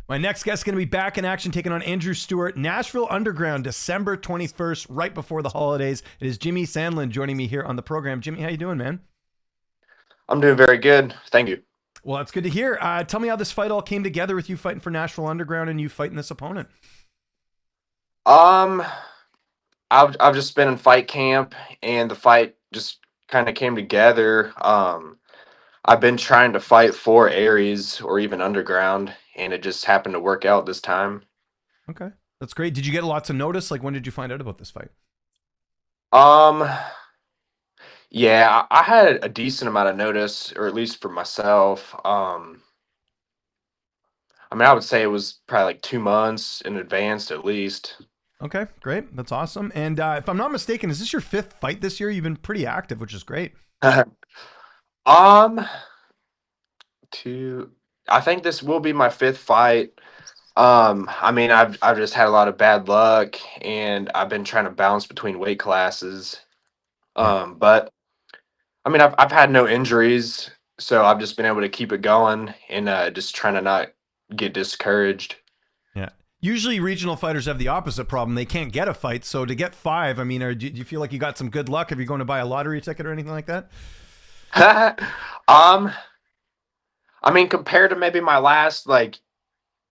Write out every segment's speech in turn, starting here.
My next guest is going to be back in action, taking on Andrew Stewart, Nashville Underground, December 21st, right before the holidays. It is Jimmy Sandlin joining me here on the program. Jimmy, how you doing, man? I'm doing very good. Thank you. Well, that's good to hear. Tell me how this fight all came together with you fighting for Nashville Underground and you fighting this opponent. Um, I've just been in fight camp, and the fight just kind of came together. I've been trying to fight for Aries or even Underground, and it just happened to work out this time. Okay, that's great. Did you get lots of notice? Like, when did you find out about this fight? Um, yeah, I had a decent amount of notice, or at least for myself. I mean, I would say it was probably like 2 months in advance at least. Okay, great. That's awesome. And if I'm not mistaken, is this your fifth fight this year? You've been pretty active, which is great. Um, to I think this will be my fifth fight. I mean, I've just had a lot of bad luck, and I've been trying to bounce between weight classes. Yeah. But I mean, I've had no injuries, so I've just been able to keep it going and just trying to not get discouraged. Yeah. Usually regional fighters have the opposite problem. They can't get a fight. So to get five, I mean, do you feel like you got some good luck? Have you going to buy a lottery ticket or anything like that? um, I mean, compared to maybe my last like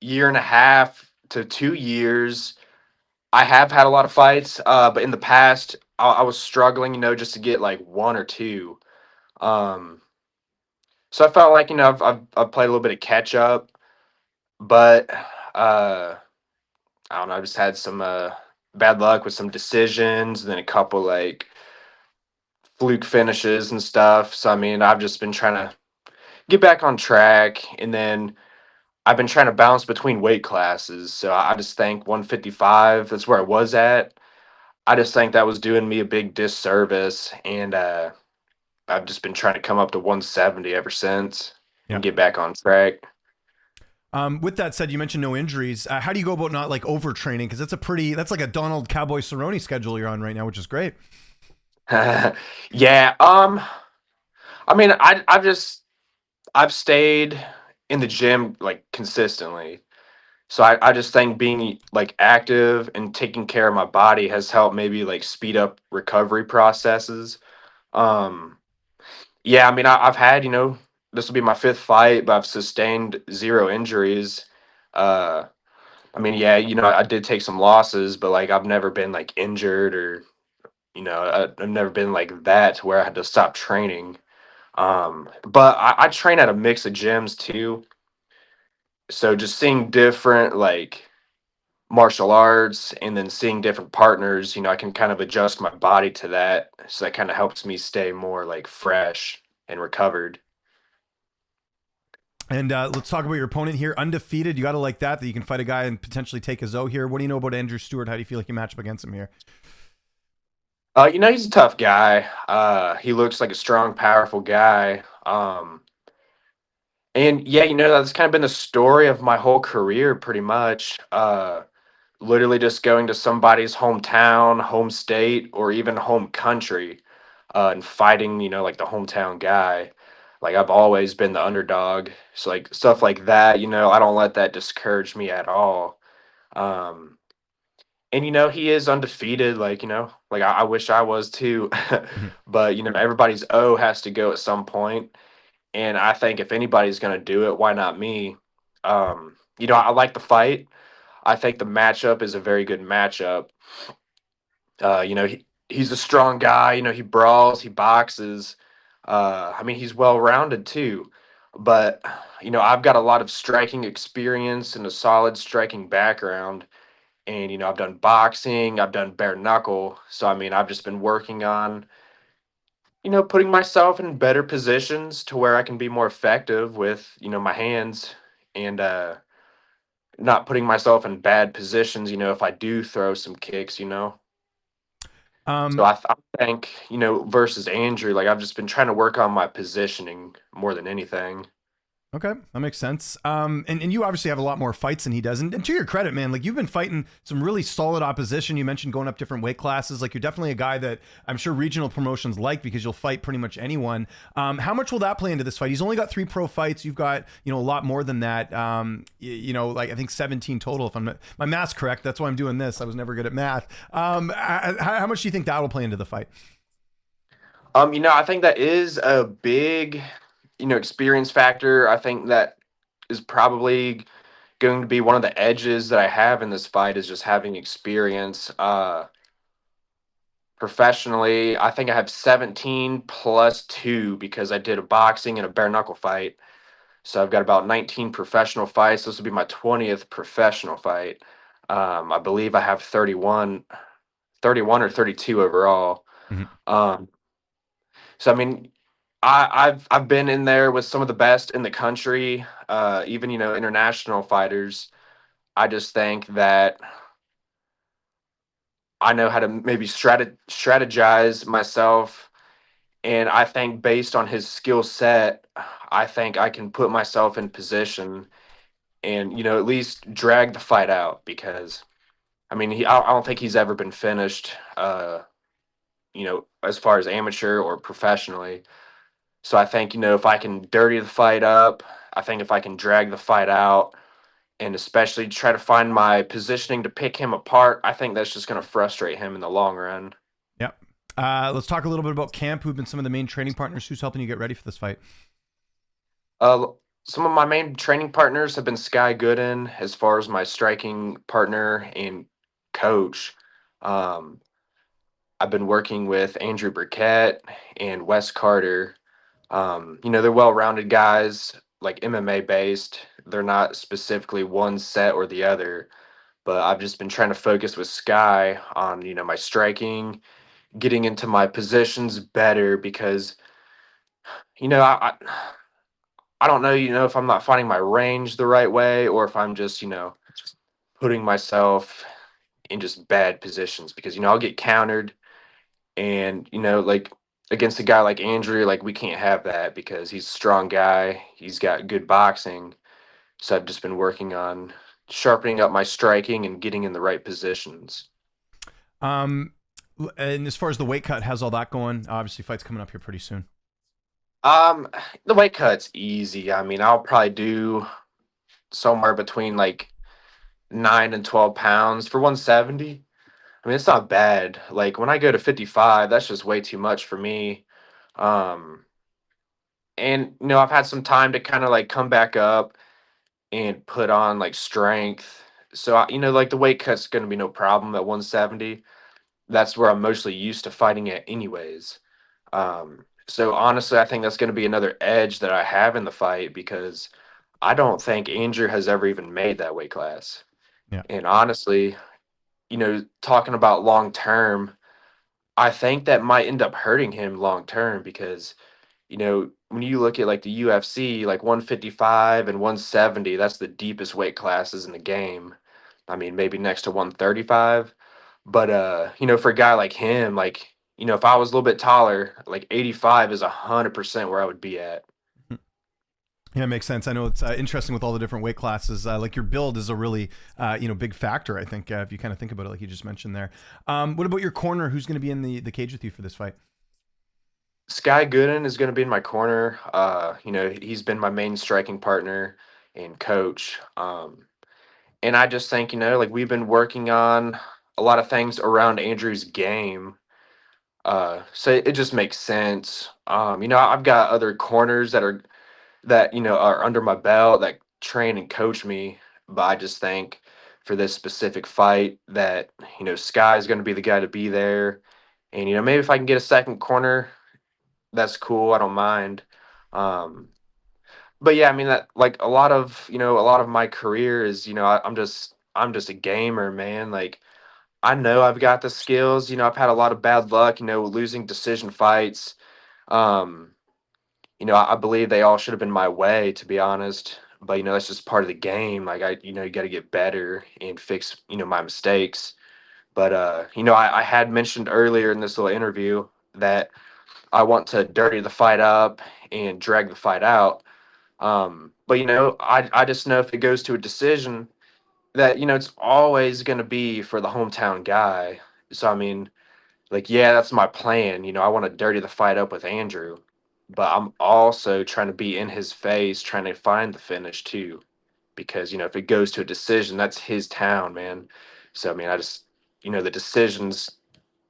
year and a half to 2 years, I have had a lot of fights. But in the past, I was struggling, just to get like one or two. Um, so I felt like I've played a little bit of catch up, but uh, I don't know. I just had some bad luck with some decisions, and then a couple like fluke finishes and stuff. So I mean, I've just been trying to get back on track, and then I've been trying to bounce between weight classes. So I just think 155. That's where I was at. I just think that was doing me a big disservice, and I've just been trying to come up to 170 ever since Yeah. and get back on track. With that said, you mentioned no injuries. How do you go about not like overtraining? Because that's like a Donald Cowboy Cerrone schedule you're on right now, which is great. Yeah. I mean, I've stayed in the gym like consistently. So I just think being like active and taking care of my body has helped maybe like speed up recovery processes. Um, yeah, I mean, I've had, this will be my fifth fight, but I've sustained zero injuries. Uh, I mean, yeah, I did take some losses, but like I've never been like injured or, I've never been like that to where I had to stop training. But I train at a mix of gyms too. So just seeing different like martial arts and then seeing different partners, I can kind of adjust my body to that. So that kind of helps me stay more like fresh and recovered. And let's talk about your opponent here. Undefeated. You got to like that you can fight a guy and potentially take his O here. What do you know about Andrew Stewart? How do you feel like you match up against him here? He's a tough guy. He looks like a strong, powerful guy. And yeah, that's kind of been the story of my whole career, pretty much. Literally just going to somebody's hometown, home state, or even home country, and fighting, like the hometown guy. Like I've always been the underdog. So like stuff like that, I don't let that discourage me at all. Um, and he is undefeated. Like like I wish I was too, but everybody's O has to go at some point. And I think if anybody's gonna do it, why not me? I like the fight. I think the matchup is a very good matchup. He's a strong guy. He brawls, he boxes. I mean, he's well rounded too. But I've got a lot of striking experience and a solid striking background. And I've done boxing, I've done bare knuckle. So I mean, I've just been working on putting myself in better positions to where I can be more effective with my hands and not putting myself in bad positions. If I do throw some kicks. So um, I think, versus Andrew, like I've just been trying to work on my positioning more than anything. Okay, that makes sense. And you obviously have a lot more fights than he does. And to your credit, man, like you've been fighting some really solid opposition. You mentioned going up different weight classes. Like you're definitely a guy that I'm sure regional promotions like because you'll fight pretty much anyone. How much will that play into this fight? He's only got 3 pro fights. You've got a lot more than that. Like I think 17 total. If my math's correct, that's why I'm doing this. I was never good at math. How much do you think that will play into the fight? I think that is a big, experience factor. I think that is probably going to be one of the edges that I have in this fight is just having experience. Professionally, I think I have 17 plus 2 because I did a boxing and a bare knuckle fight. So I've got about 19 professional fights. This will be my 20th professional fight. I believe I have 31 or 32 overall. Mhm. Um, so I mean, I've been in there with some of the best in the country, even international fighters. I just think that I know how to maybe strategize myself, and I think based on his skill set, I think I can put myself in position and at least drag the fight out because I mean I don't think he's ever been finished, as far as amateur or professionally. So I think, if I can dirty the fight up, I think if I can drag the fight out and especially try to find my positioning to pick him apart, I think that's just going to frustrate him in the long run. Yep. Let's talk a little bit about camp. Who've been some of the main training partners? Who's helping you get ready for this fight? Uh, some of my main training partners have been Sky Gooden as far as my striking partner and coach. Um, I've been working with Andrew Burkett and Wes Carter. They're well-rounded guys, like MMA based. They're not specifically one set or the other, but I've just been trying to focus with Sky on, my striking, getting into my positions better because, I don't know, if I'm not finding my range the right way or if I'm just, putting myself in just bad positions because, I'll get countered and, like against a guy like Andrew, like we can't have that because he's a strong guy. He's got good boxing. So I've just been working on sharpening up my striking and getting in the right positions. Um, and as far as the weight cut, how's all that going? Obviously, fight's coming up here pretty soon. Um, the weight cut's easy. I mean, I'll probably do somewhere between like 9 and 12 pounds for 170. I mean, it's not bad. Like when I go to 55, that's just way too much for me. Um, and I've had some time to kind of like come back up and put on like strength. So like the weight cut's going to be no problem at 170. That's where I'm mostly used to fighting at anyways. So honestly, I think that's going to be another edge that I have in the fight because I don't think Andrew has ever even made that weight class. Yeah. And honestly, talking about long term, I think that might end up hurting him long term because, when you look at like the UFC, like 155 and 170, that's the deepest weight classes in the game. I mean, maybe next to 135. But for a guy like him, like, if I was a little bit taller, like 85 is 100% where I would be at. Yeah, it makes sense. I know it's interesting with all the different weight classes. Like your build is a really, big factor. I think if you kind of think about it, like you just mentioned there. What about your corner? Who's going to be in the cage with you for this fight? Sky Gooden is going to be in my corner. He's been my main striking partner and coach. And I just think, like we've been working on a lot of things around Andrew's game. So it just makes sense. I've got other corners that are under my belt that train and coach me, but I just think for this specific fight that Sky is going to be the guy to be there, and maybe if I can get a second corner, that's cool. I don't mind. Um, but yeah, I mean that like a lot of my career is I'm just a gamer, man. Like I know I've got the skills. I've had a lot of bad luck. Losing decision fights. Um, I believe they all should have been my way, to be honest. But that's just part of the game. Like you got to get better and fix my mistakes. But I had mentioned earlier in this little interview that I want to dirty the fight up and drag the fight out. But I just know if it goes to a decision that it's always going to be for the hometown guy. So I mean, like, yeah, that's my plan. I want to dirty the fight up with Andrew, but I'm also trying to be in his face, trying to find the finish too, because if it goes to a decision, that's his town, man. So I mean, I just the decision's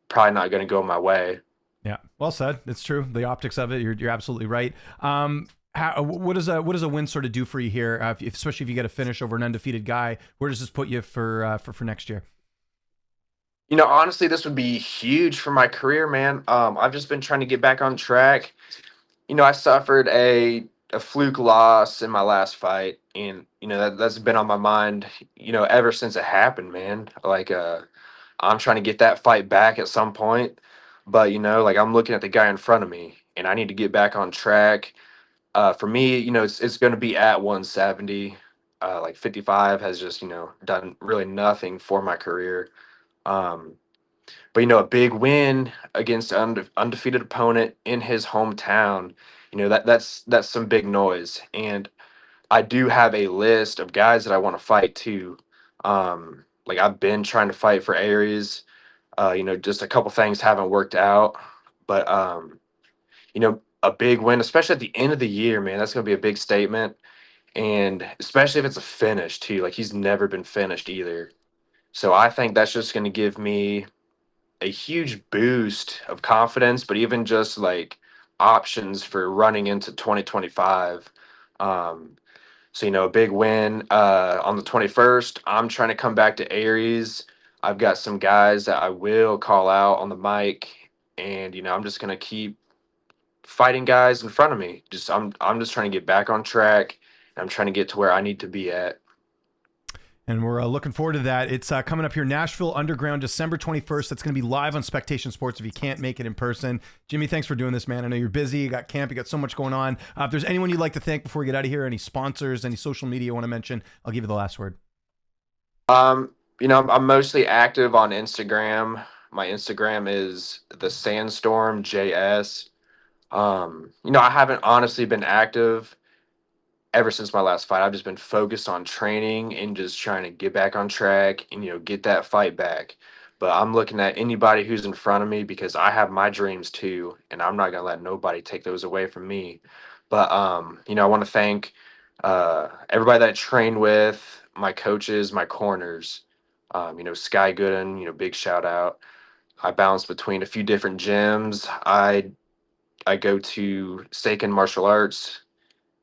probably not going to go my way. Yeah, well said. It's true. The optics of it, you're absolutely right. What does a win sort of do for you here, especially if you get a finish over an undefeated guy? Where does this put you for next year? Honestly, this would be huge for my career, man. I've just been trying to get back on track. I suffered a fluke loss in my last fight, and that's been on my mind, ever since it happened, man. Like, I'm trying to get that fight back at some point, but like I'm looking at the guy in front of me, and I need to get back on track. For me, it's going to be at 170. Like 55 has just done really nothing for my career. Um, but a big win against an undefeated opponent in his hometown, that's some big noise. And I do have a list of guys that I want to fight too. Like I've been trying to fight for Aries. Just a couple things haven't worked out, but a big win, especially at the end of the year, man, that's gonna be a big statement. And especially if it's a finish too, like he's never been finished either. So I think that's just gonna give me a huge boost of confidence, but even just like options for running into 2025. Um, so a big win on the 21st. I'm trying to come back to Aries. I've got some guys that I will call out on the mic, and I'm just gonna keep fighting guys in front of me. I'm just trying to get back on track. And I'm trying to get to where I need to be at. And we're looking forward to that. It's coming up here, Nashville Underground, December 21st. That's going to be live on Spectation Sports if you can't make it in person. Jimmy, thanks for doing this, man. I know you're busy. You got camp. You got so much going on. If there's anyone you'd like to thank before we get out of here, any sponsors, any social media you want to mention, I'll give you the last word. I'm mostly active on Instagram. My Instagram is the Sandstorm JS. I haven't honestly been active ever since my last fight. I've just been focused on training and just trying to get back on track and get that fight back. But I'm looking at anybody who's in front of me because I have my dreams too, and I'm not gonna let nobody take those away from me. But I want to thank everybody that I trained with, my coaches, my corners. Sky Gooden, big shout out. I bounce between a few different gyms. I go to Seiken Martial Arts.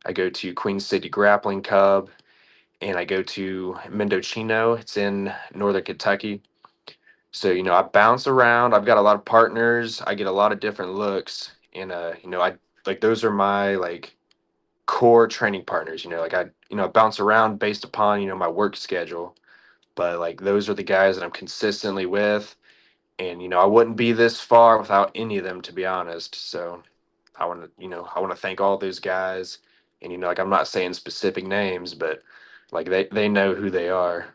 I go to Queen City Grappling Cub, and I go to Mendocino. It's in Northern Kentucky. So, I bounce around. I've got a lot of partners. I get a lot of different looks. And, I like those are my like core training partners. Like I bounce around based upon, my work schedule. But like those are the guys that I'm consistently with. And, I wouldn't be this far without any of them, to be honest. So, I want to thank all those guys. And like I'm not saying specific names, but like they know who they are.